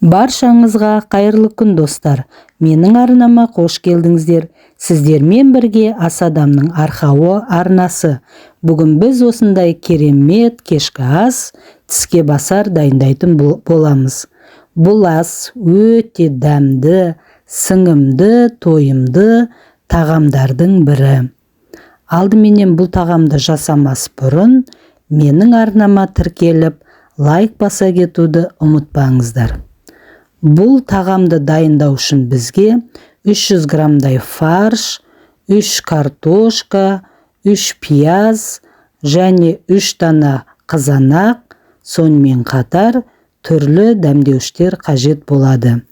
Баршаңызға қайырлы күн достар. Менің арнама қош келдіңіздер. Сіздермен бірге Ас Адамның арқауы арнасы. Бүгін біз осындай керемет кешкі ас тіске басар дайындайтын боламыз. Бұл ас өте дәмді, сіңімді, тойымды тағамдардың бірі. Алдыменен бұл тағамды жасамас бұрын менің арнама тіркеліп, лайк баса кетуді ұмытпаңыздар. Бұл тағамды дайындау үшін бізге 300 граммдай фарш, 3 картошка, 3 пияз және 3 дана қызанақ, сонымен қатар түрлі дәмдеуіштер қажет болады.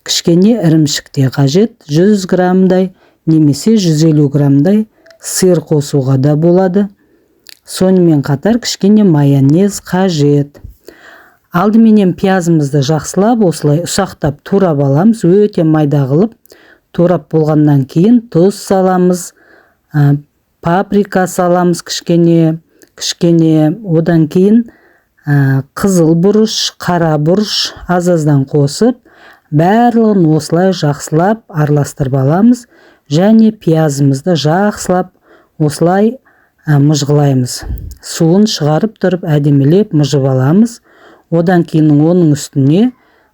Кішкене ірімшік те қажет, 100 граммдай немесе 150 граммдай сыр қосуға да болады. Сонымен қатар кішкене майонез қажет. Алдыменен пиязымызды жақсылап, осылай ұсақтап турап аламыз, өте майда қылып. Турап болғаннан кейін тұз саламыз, паприка саламыз кішкене, одан кейін қызыл бұрыш, қара бұрыш аз-аздан қосып, барлығын осылай жақсылап араластырып аламыз және пиязымызды жақсылап осылай мұжғылаймыз. Суын шығарып тұрып әдемілеп мұжып аламыз. Одан кейін оның үстіне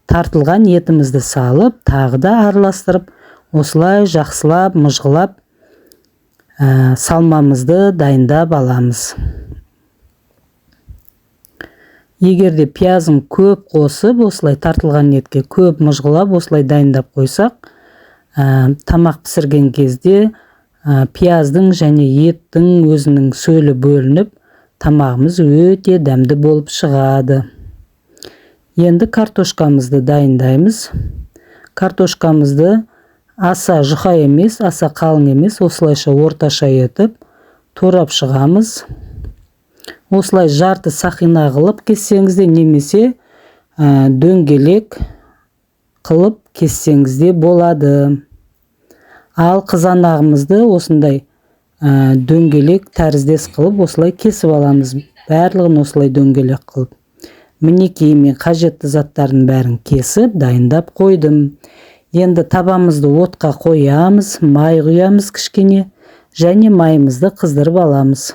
тартылған етімізді салып, тағы да араластырып, осылай жақсылап мұжғылап салмамызды дайындап аламыз. Егерде пиязын көп қосып, осылай тартылған етке көп мұжғылап, осылай дайындап қойсақ, тамақ пісірген кезде пияздың және еттің өзінің сөлі бөлініп, тамағымыз өте дәмді болып шығады. Енді картошкамызды дайындаймыз. Картошкамызды аса жұқа емес, аса қалың емес, осылайша орташа етіп турап шығамыз. Осылай жарты сақина қылып кессеңіз де, немесе дөңгелек қылып кессеңіз де болады. Ал қызанағымызды осындай дөңгелек тәріздес қылып осылай кесіп аламыз. Барлығын осылай дөңгелек қылып. Мінекей, мен қажетті заттардың бәрін кесіп, дайындап қойдым. Енді табамызды отқа қоямыз, май құямыз кішкене, және майымызды қыздырып аламыз.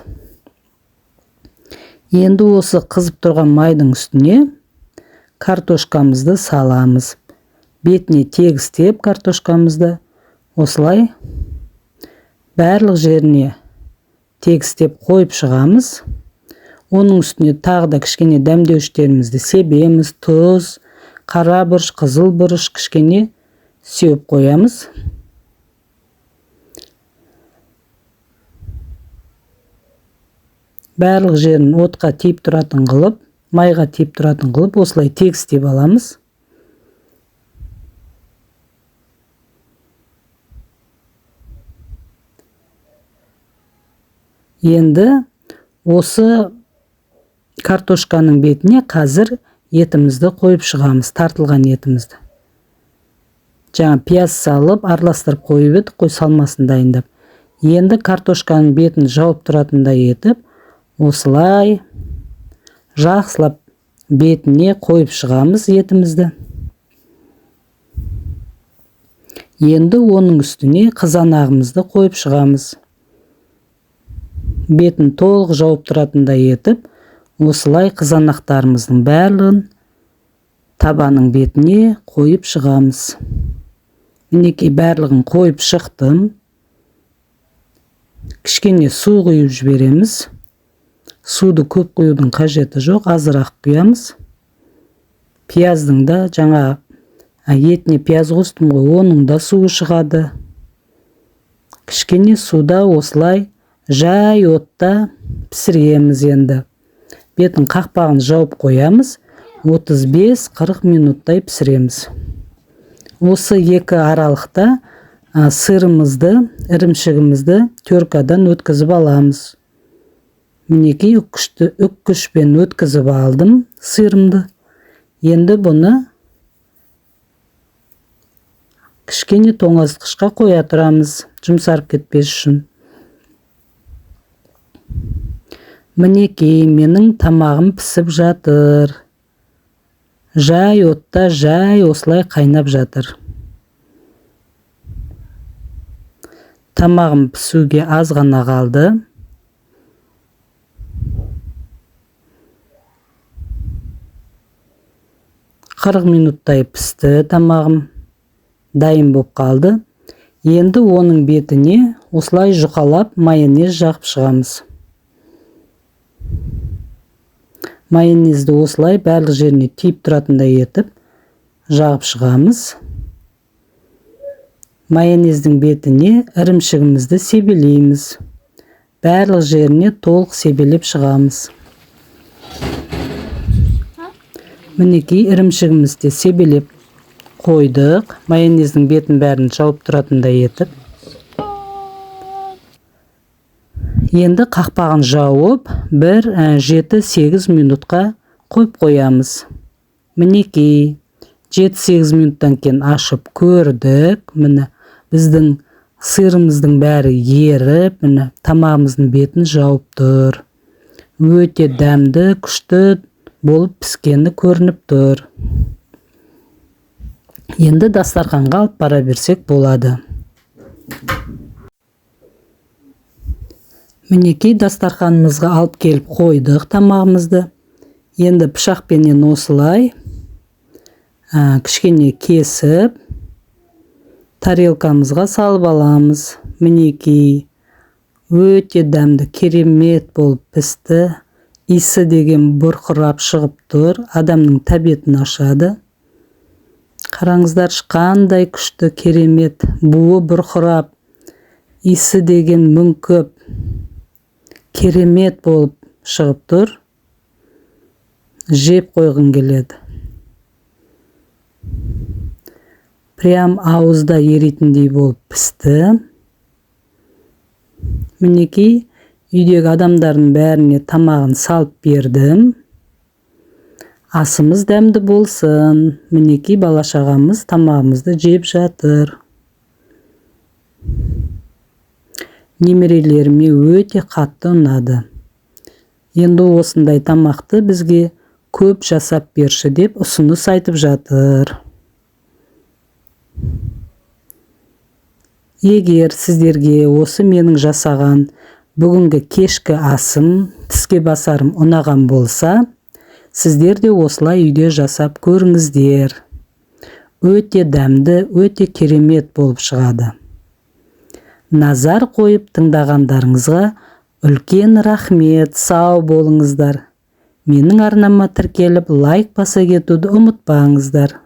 Енді осы қызып тұрған майдың үстіне картошкамызды саламыз. Бетіне тегістеп картошкамызды осылай барлық жеріне тегістеп қойып шығамыз. Оның үстіне тағы да кішкене дәмдеуіштерімізді себеміз, тұз, қара бұрыш, қызыл бұрыш кішкене сеуіп қоямыз. Барлық жерін отқа тиіп тұратын қылып, майға тиіп тұратын қылып, осылай тегістеп аламыз. Енді осы картошканың бетіне қазір етімізді қойып шығамыз, тартылған етімізді. Жаңа пияз салып, араластырып қойып едік, қой салмасын дайындап. Енді картошканың бетін жауып тұратындай етіп, осылай жақсылап бетіне қойып шығамыз етімізді. Енді оның үстіне қызанағымызды қойып шығамыз. Бетін толық жауып тұратындай етіп, осылай қызанақтарымыздың барлығын табаның бетіне қойып шығамыз. Мінекей барлығын қойып шықтым. Кішкене су құйып жібереміз. Суды көп құюдың қажеті жоқ, азырақ құямыз. Пияздың да жаңа етіне пияз қостым ғой, оның да суы шығады. Кішкене суда осылай жай отта пісіреміз енді. Бетін қақпағын жауып қоямыз, 35-40 минуттай пісіреміз. Осы екі аралықта сырымызды, ірімшігімізді теркадан өткізіп аламыз. Мінекей үккішпен өткізіп алдым сырымды. Енді бұны кішкене тоңазытқышқа қоя тұрамыз, жұмсарып кетпес үшін. Мінекей, менің тамағым пісіп жатыр. Жай отта жай осылай қайнап жатыр. Тамағым пісуге аз ғана қалды. Қырық минуттай пісті тамағым. Дайын боп қалды. Енді оның бетіне осылай жұқалап майонез жағып шығамыз. Майонезді осылай барлық жеріне тиіп тұратындай етіп жағып шығамыз. Майонездің бетіне ірімшігімізді себелейміз. Барлық жеріне толық себелеп шығамыз. Мінекей ірімшігімізді себелеп қойдық. Майонездің бетін бәрін жауып тұратындай етіп. Енді қақпағын жауып, 7-8 минутқа қойып қоямыз. Мінекей 7-8 минуттан кейін ашып көрдік. Міне біздің сырымыздың бәрі еріп, міне тамағымыздың бетін жауып тұр. Өте дәмді, күшті болып піскені көрініп тұр. Енді дастарханға алып бара берсек болады. Мінекей дастарханымызға алып келіп қойдық тамағымызды. Енді пышақпенен осылай кішкене кесіп, тарелкамызға салып аламыз. Мінекей өте дәмді, керемет болып пісті. Иісі деген бұрқырап шығып тұр. Адамның тәбетін ашады. Қараңыздар, қандай күшті, керемет, буы бұрқырап, иісі деген мүңкіп, керемет болып шығып тұр. Жеп қойғың келеді. Прям ауызда ерейтіндей болып пісті. Мінекей үйдегі адамдардың бәріне тамағын салып бердім. Асымыз дәмді болсын. Мінекей бала-шағамыз тамағымызды жеп жатыр. Немерелеріме өте қатты ұнады. Енді осындай тамақты бізге көп жасап берші деп ұсыныс айтып жатыр. Егер сіздерге осы менің жасаған бүгінгі кешкі асым, тіске басарым ұнаған болса, сіздер де осылай үйде жасап көріңіздер. Өте дәмді, өте керемет болып шығады. Назар қойып тыңдағандарыңызға үлкен рахмет, сау болыңыздар. Менің арнама тіркеліп лайк баса кетуді ұмытпаңыздар.